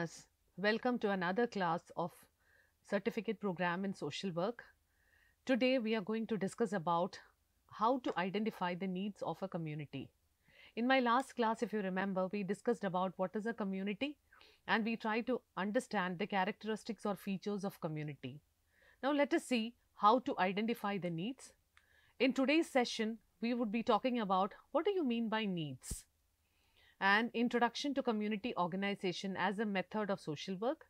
learners. Welcome to another class of Certificate Program in Social Work. Today we are going to discuss about how to identify the needs of a community. In my last class, if you remember, we discussed about what is a community and we tried to understand the characteristics or features of community. Now let us see how to identify the needs. In today's session, we would be talking about what do you mean by needs? And introduction to community organization as a method of social work,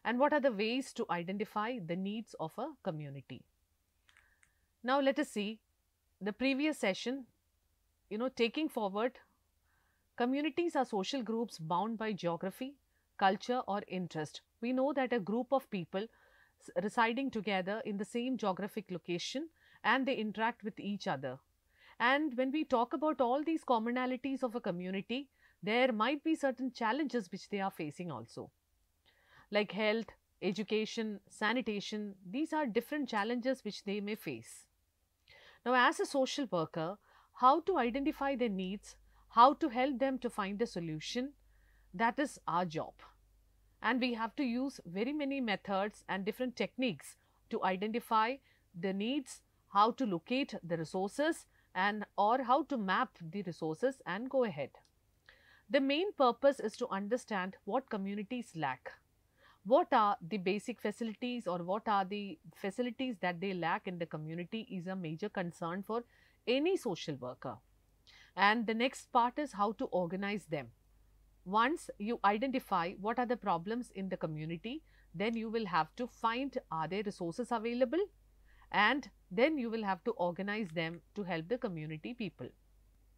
and what are the ways to identify the needs of a community. Now let us see the previous session, taking forward, communities are social groups bound by geography, culture or interest. We know that a group of people residing together in the same geographic location and they interact with each other. And when we talk about all these commonalities of a community, there might be certain challenges which they are facing also, like health, education, sanitation. These are different challenges which they may face. Now, as a social worker, how to identify their needs, how to help them to find a solution, that is our job. And we have to use very many methods and different techniques to identify the needs, how to locate the resources, and or how to map the resources and go ahead. The main purpose is to understand what communities lack. What are the basic facilities or what are the facilities that they lack in the community is a major concern for any social worker. And the next part is how to organize them. Once you identify what are the problems in the community, then you will have to find are there resources available, and then you will have to organize them to help the community people.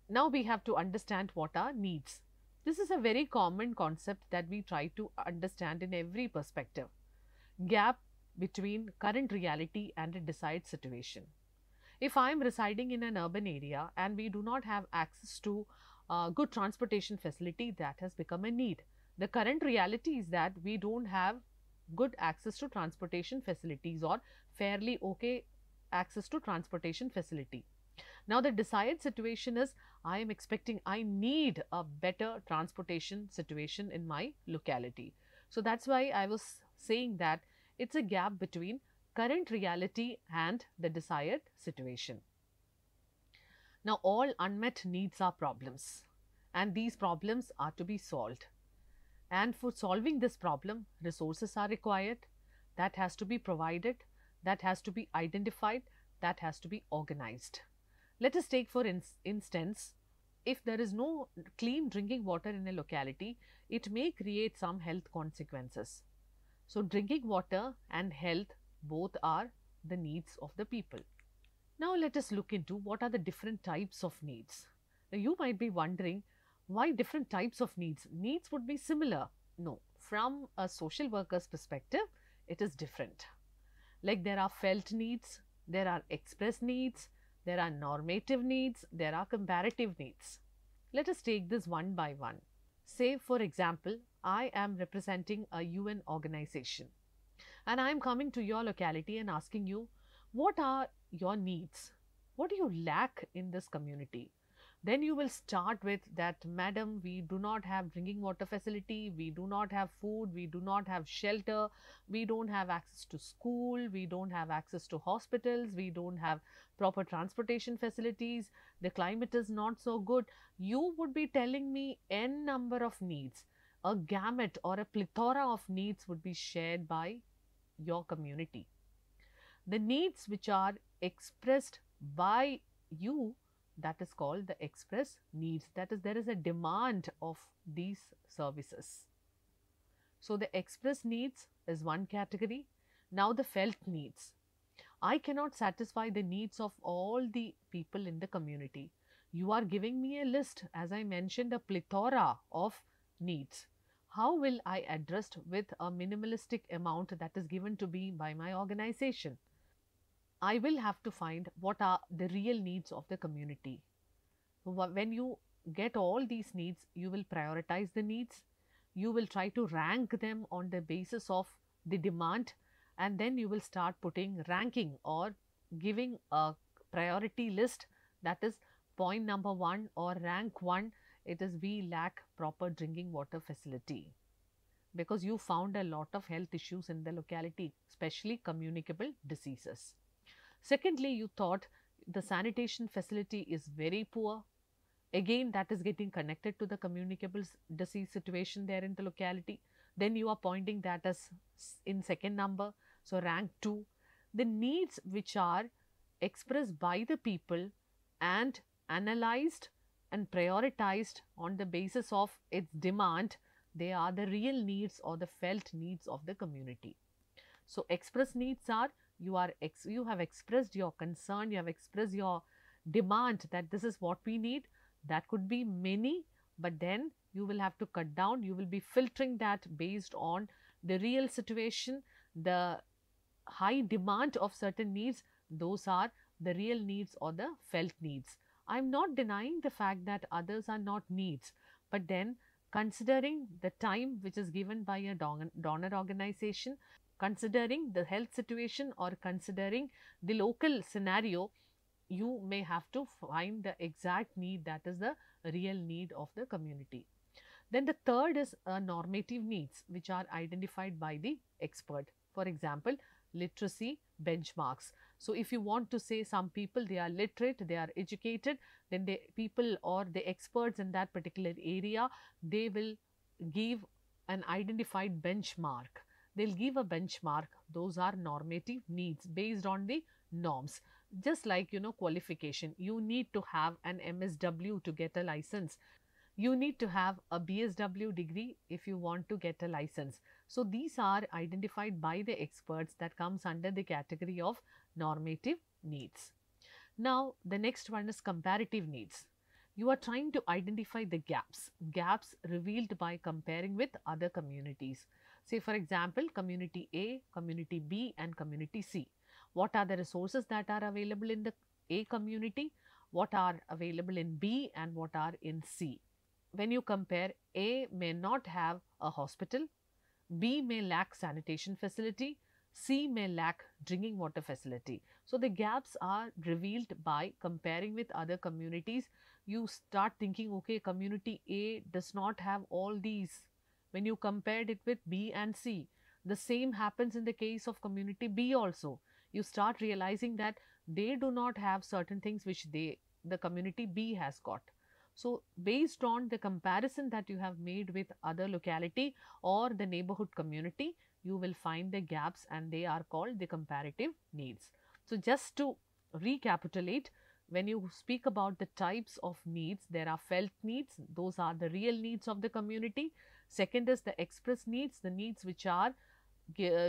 Now we have to understand what are needs. This is a very common concept that we try to understand in every perspective. Gap between current reality and a desired situation. If I am residing in an urban area and we do not have access to good transportation facility, that has become a need. The current reality is that we don't have good access to transportation facilities or fairly okay access to transportation facility. Now the desired situation is I need a better transportation situation in my locality. So that's why I was saying that it's a gap between current reality and the desired situation. Now all unmet needs are problems and these problems are to be solved. And for solving this problem, resources are required, that has to be provided, that has to be identified, that has to be organized. Let us take for instance, if there is no clean drinking water in a locality, it may create some health consequences. So drinking water and health both are the needs of the people. Now let us look into what are the different types of needs. Now you might be wondering why different types of needs? Needs would be similar. No, from a social worker's perspective, it is different. Like there are felt needs, there are express needs, there are normative needs, there are comparative needs. Let us take this one by one. Say for example, I am representing a UN organization and I am coming to your locality and asking you, what are your needs? What do you lack in this community? Then you will start with that, madam, we do not have drinking water facility, we do not have food, we do not have shelter, we don't have access to school, we don't have access to hospitals, we don't have proper transportation facilities, the climate is not so good. You would be telling me n number of needs. A gamut or a plethora of needs would be shared by your community. The needs which are expressed by you, that is called the express needs. That is, there is a demand of these services. So the express needs is one category. Now the felt needs. I cannot satisfy the needs of all the people in the community. You are giving me a list, as I mentioned, a plethora of needs. How will I address with a minimalistic amount that is given to me by my organization? I will have to find what are the real needs of the community. When you get all these needs, you will prioritize the needs, you will try to rank them on the basis of the demand, and then you will start putting ranking or giving a priority list, that is point number 1 or rank 1, it is we lack proper drinking water facility. because you found a lot of health issues in the locality, especially communicable diseases. Secondly, you thought the sanitation facility is very poor. Again, that is getting connected to the communicable disease situation there in the locality. Then you are pointing that as in second number, so rank 2. The needs which are expressed by the people and analyzed and prioritized on the basis of its demand, they are the real needs or the felt needs of the community. So express needs are, you have expressed your concern, you have expressed your demand that this is what we need. That could be many, but then you will have to cut down, you will be filtering that based on the real situation, the high demand of certain needs. Those are the real needs or the felt needs. I'm not denying the fact that others are not needs, but then considering the time which is given by a donor organization, considering the health situation or considering the local scenario, you may have to find the exact need that is the real need of the community. Then the third is normative needs which are identified by the expert. For example, literacy benchmarks. So if you want to say some people they are literate, they are educated, then the people or the experts in that particular area, they will give an identified benchmark. They'll give a benchmark. Those are normative needs based on the norms. Just like, qualification, you need to have an MSW to get a license. You need to have a BSW degree if you want to get a license. So these are identified by the experts, that comes under the category of normative needs. Now the next one is comparative needs. You are trying to identify the gaps revealed by comparing with other communities. Say for example, community A, community B and community C. What are the resources that are available in the A community? What are available in B and what are in C? When you compare, A may not have a hospital, B may lack sanitation facility, C may lack drinking water facility. So the gaps are revealed by comparing with other communities. You start thinking, okay, community A does not have all these. When you compared it with B and C, the same happens in the case of community B also. You start realizing that they do not have certain things which the community B has got. So based on the comparison that you have made with other locality or the neighborhood community, you will find the gaps and they are called the comparative needs. So just to recapitulate, when you speak about the types of needs, there are felt needs, those are the real needs of the community. Second is the express needs, the needs which are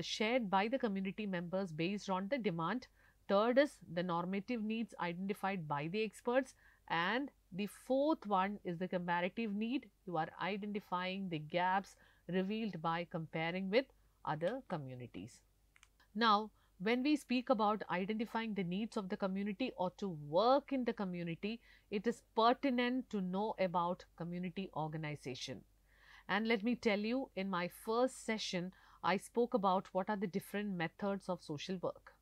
shared by the community members based on the demand. Third is the normative needs identified by the experts. And the fourth one is the comparative need. You are identifying the gaps revealed by comparing with other communities. Now, when we speak about identifying the needs of the community or to work in the community, it is pertinent to know about community organization. And let me tell you, in my first session, I spoke about what are the different methods of social work.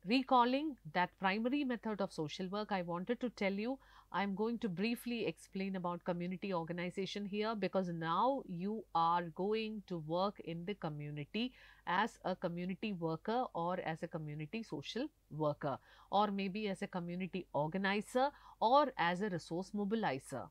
Recalling that primary method of social work, I wanted to tell you, I am going to briefly explain about community organization here, because now you are going to work in the community as a community worker or as a community social worker, or maybe as a community organizer or as a resource mobilizer.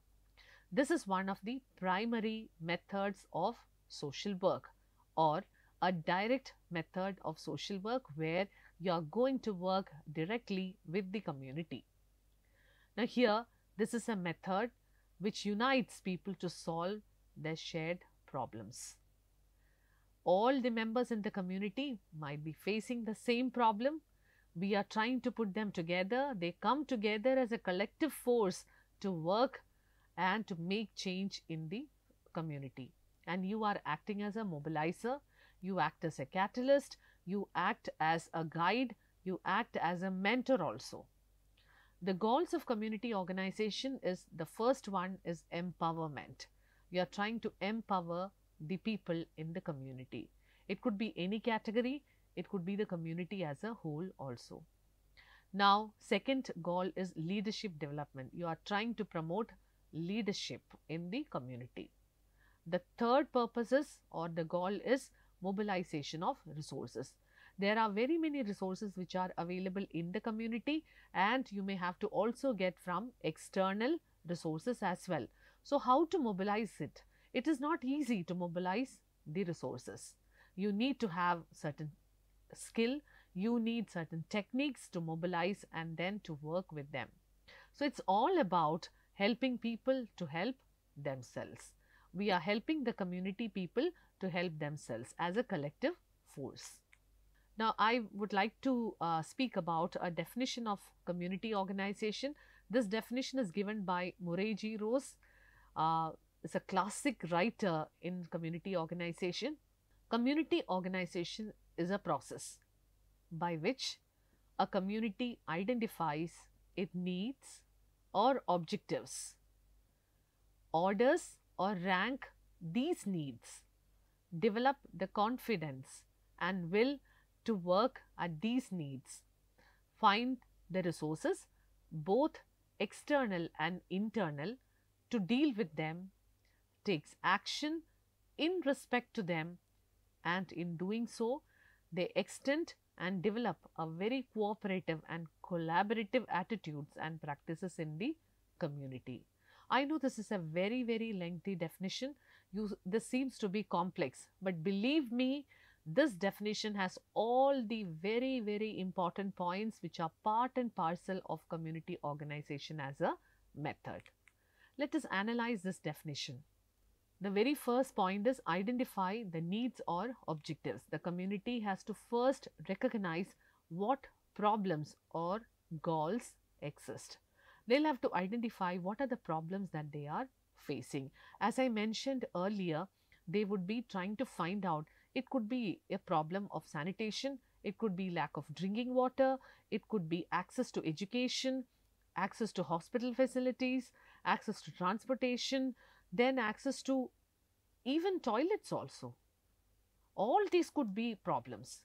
This is one of the primary methods of social work, or a direct method of social work where you are going to work directly with the community. Now here, this is a method which unites people to solve their shared problems. All the members in the community might be facing the same problem. We are trying to put them together. They come together as a collective force to work and to make change in the community. And you are acting as a mobilizer, you act as a catalyst, you act as a guide, you act as a mentor also. The goals of community organization is, the first one is empowerment. You are trying to empower the people in the community. It could be any category, it could be the community as a whole also. Now, second goal is leadership development. You are trying to promote leadership in the community. The third purpose is, or the goal is, mobilization of resources. There are very many resources which are available in the community, and you may have to also get from external resources as well. So, how to mobilize it? It is not easy to mobilize the resources. You need to have certain skill, you need certain techniques to mobilize and then to work with them. So, it's all about helping people to help themselves. We are helping the community people to help themselves as a collective force. Now, I would like to speak about a definition of community organization. This definition is given by Murray G. Rose. Is a classic writer in community organization. Community organization is a process by which a community identifies its needs or objectives, orders or rank these needs, develop the confidence and will to work at these needs, find the resources, both external and internal, to deal with them, takes action in respect to them, and in doing so, they extend and develop a very cooperative and collaborative attitudes and practices in the community. I know this is a very lengthy definition. This seems to be complex, but believe me, this definition has all the very important points which are part and parcel of community organization as a method. Let us analyze this definition. The very first point is identify the needs or objectives. The community has to first recognize what problems or goals exist. They'll have to identify what are the problems that they are facing. As I mentioned earlier, they would be trying to find out, it could be a problem of sanitation, it could be lack of drinking water, it could be access to education, access to hospital facilities, access to transportation, then access to even toilets also. All these could be problems.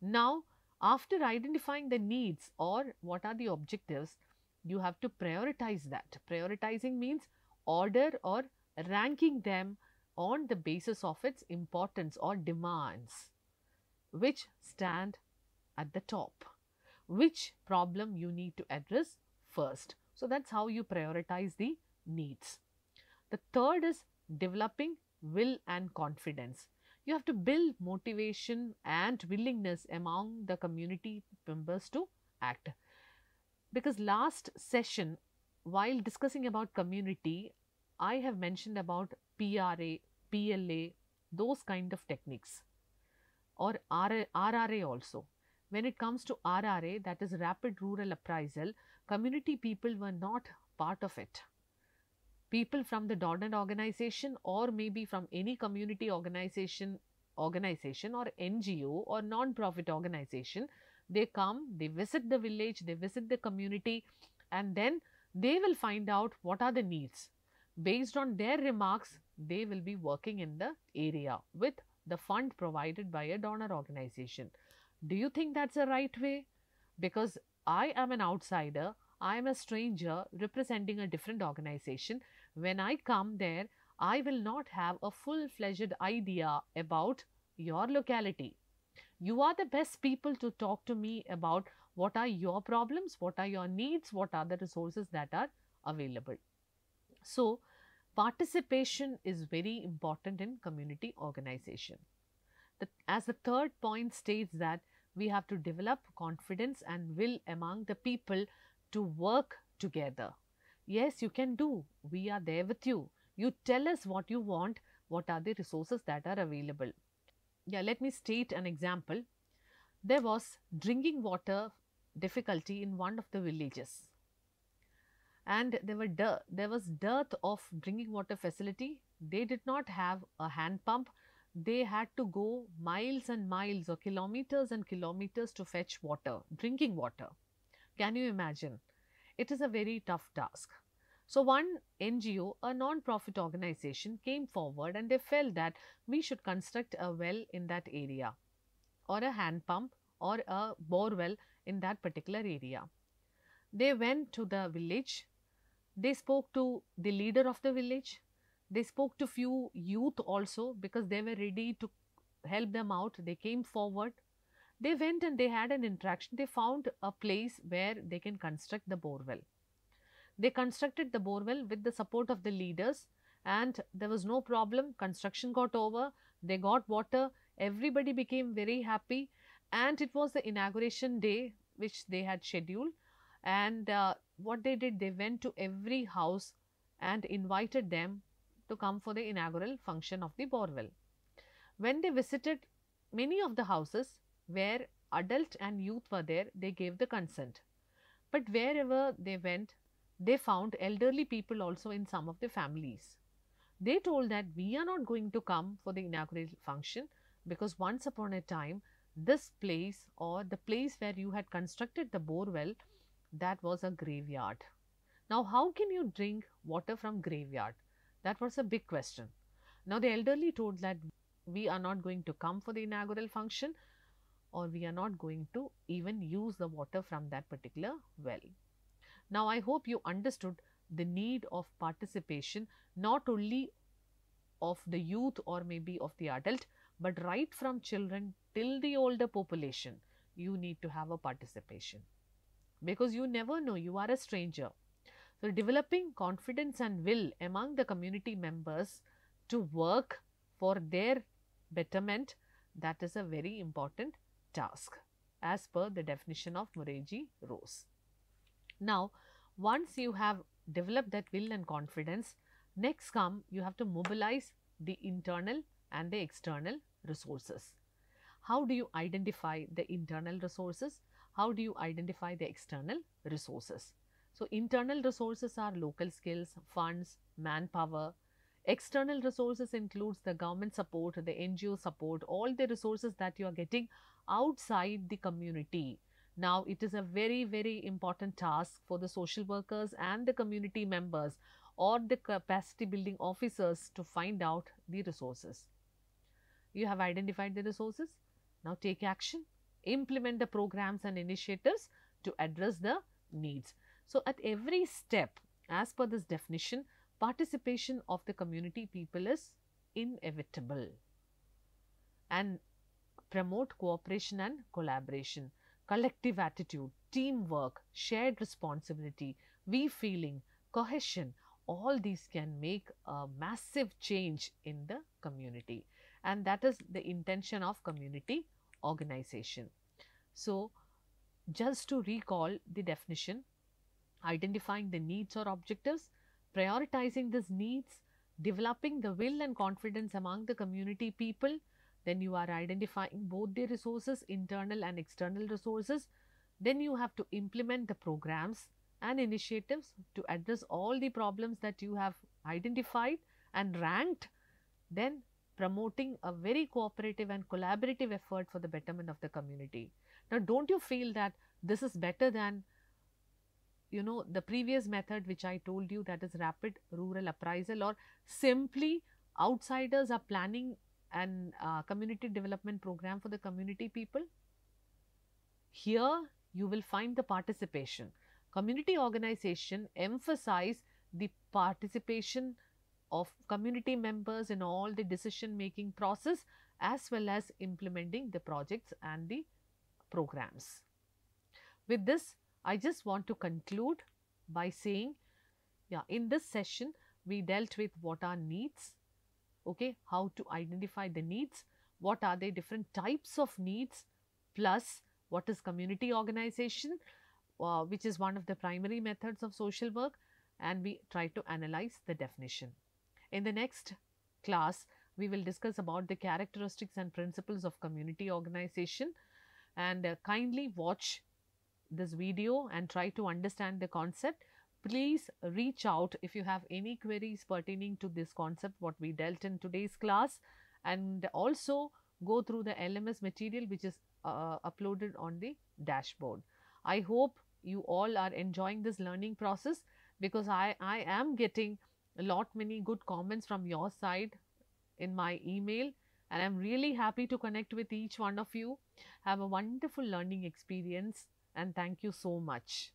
Now, after identifying the needs or what are the objectives, you have to prioritize that. Prioritizing means order or ranking them on the basis of its importance or demands, which stand at the top, which problem you need to address first. So, that's how you prioritize the needs. The third is developing will and confidence. You have to build motivation and willingness among the community members to act. Because last session, while discussing about community, I have mentioned about PRA, PLA, those kind of techniques, or RRA also. When it comes to RRA, that is Rapid Rural Appraisal, community people were not part of it. People from the Dornan organization or maybe from any community organization or NGO or non-profit organization, they come, they visit the village, they visit the community, and then they will find out what are the needs. Based on their remarks, they will be working in the area with the fund provided by a donor organization. Do you think that's the right way? Because I am an outsider, I am a stranger representing a different organization. When I come there, I will not have a full-fledged idea about your locality. You are the best people to talk to me about what are your problems, what are your needs, what are the resources that are available. So, participation is very important in community organization. As the third point states that we have to develop confidence and will among the people to work together. Yes, you can do. We are there with you. You tell us what you want, what are the resources that are available. Yeah, let me state an example. There was drinking water difficulty in one of the villages, and there was dearth of drinking water facility. They did not have a hand pump. They had to go miles and miles or kilometers and kilometers to fetch water, drinking water. Can you imagine? It is a very tough task. So, one NGO, a non-profit organization, came forward and they felt that we should construct a well in that area, or a hand pump or a bore well in that particular area. They went to the village, they spoke to the leader of the village, They spoke to few youth also because they were ready to help them out. They came forward. They went and they had an interaction. They found a place where they can construct the borewell. They constructed the borewell with the support of the leaders, and there was no problem. Construction got over, they got water, everybody became very happy, and it was the inauguration day which they had scheduled. And what they did, they went to every house and invited them to come for the inaugural function of the borewell. When they visited many of the houses where adult and youth were there, they gave the consent. But wherever they went, they found elderly people also in some of the families. They told that we are not going to come for the inaugural function because once upon a time, this place or the place where you had constructed the borewell, that was a graveyard. Now, how can you drink water from graveyard? That was a big question. Now, the elderly told that we are not going to come for the inaugural function, or we are not going to even use the water from that particular well. Now, I hope you understood the need of participation not only of the youth or maybe of the adult, but right from children till the older population, you need to have a participation because you never know, you are a stranger. So, developing confidence and will among the community members to work for their betterment, that is a very important task as per the definition of Mukherjee Rose. Now, once you have developed that will and confidence, next come you have to mobilize the internal and the external resources. How do you identify the internal resources? How do you identify the external resources? So, internal resources are local skills, funds, manpower. External resources includes the government support, the NGO support, all the resources that you are getting outside the community. Now, it is a very, very important task for the social workers and the community members or the capacity building officers to find out the resources. You have identified the resources. Now, take action, implement the programs and initiatives to address the needs. So, at every step, as per this definition, participation of the community people is inevitable and promote cooperation and collaboration, collective attitude, teamwork, shared responsibility, we feeling, cohesion, all these can make a massive change in the community, and that is the intention of community organization. So, just to recall the definition, identifying the needs or objectives, prioritizing these needs, developing the will and confidence among the community people, then you are identifying both the resources, internal and external resources. Then you have to implement the programs and initiatives to address all the problems that you have identified and ranked. Then promoting a very cooperative and collaborative effort for the betterment of the community. Now, don't you feel that this is better than the previous method which I told you, that is rapid rural appraisal, or simply outsiders are planning an community development program for the community people? Here you will find the participation. Community organization emphasize the participation of community members in all the decision making process as well as implementing the projects and the programs. With this, I just want to conclude by saying, in this session we dealt with what are needs, okay, how to identify the needs, what are the different types of needs, plus what is community organization, which is one of the primary methods of social work, and we try to analyze the definition. In the next class, we will discuss about the characteristics and principles of community organization, and kindly watch this video and try to understand the concept. Please reach out if you have any queries pertaining to this concept what we dealt in today's class, and also go through the LMS material which is uploaded on the dashboard. I hope you all are enjoying this learning process, because I am getting many good comments from your side in my email, and I am really happy to connect with each one of you. Have a wonderful learning experience, and thank you so much.